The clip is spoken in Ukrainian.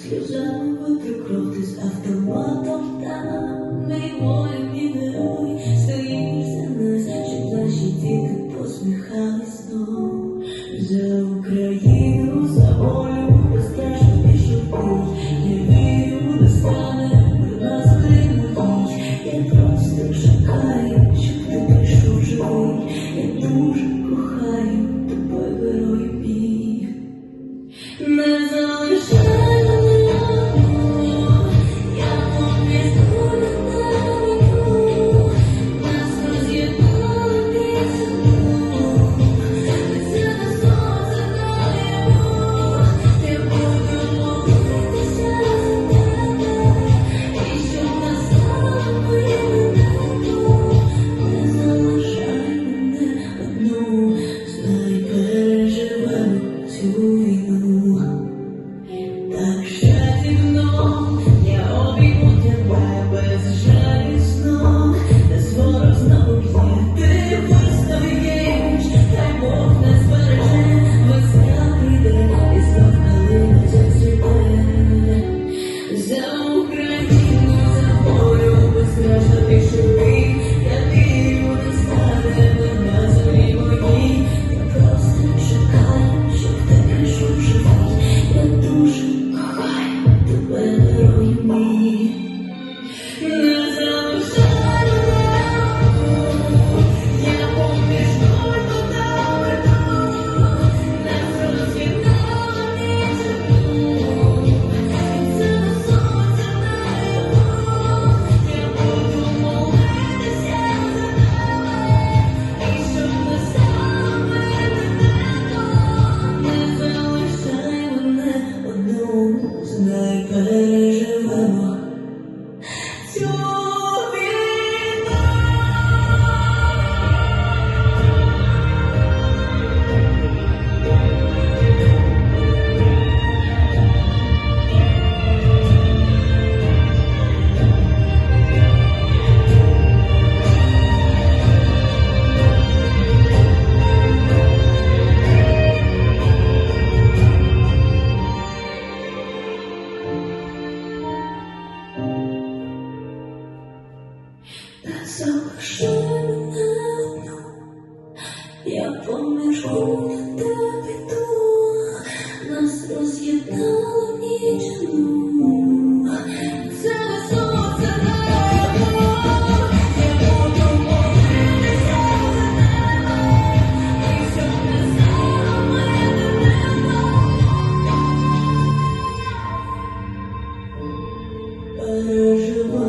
сльозами витру кров, ти з автоматом там, мій воїн, мій герой, стоїш за нас, щоб наші діти посміхались знов. За Україну, за волю, безстрашно пішов ти, я вірю, не стане при нас ніч. Я просто чекаю, щоб ти прийшов живий, я дуже кохаю тебе, герой мій. Не залишай мене, я поміжу на тебе, нас роз'єднала пісню, це не сонце наяву, я буду молитися за тебе, і щоб настало моє небо. Не залишай мене одну, знай, переживемо цю війну. Так жадібно я обійму тебе безжалісно, де ворог знову б'є, ти вистоїш, хай Бог не збереже, весна прийде і знов калина зацвіте. За Україну, за волю, безстрашно ти живий, я вірю, не стане на землі моїй. Я просто чекаю, щоб ти прийшов живий, я дуже кохаю тебе, герой мій. Не залишай мене, я поміжу до тебе, нас роз'єднала нічого, це не сонце наяву, я буду молитися за тебе, і щоб не стало моє небо. Не залишай мене одну, знай, переживемо цю війну. Не залишай мене одну, я поміж губ та піду, нас роз'єднала нічну, це не сонце наяву, я буду молитися за тебе, і щоб не стало моє небо. Переживай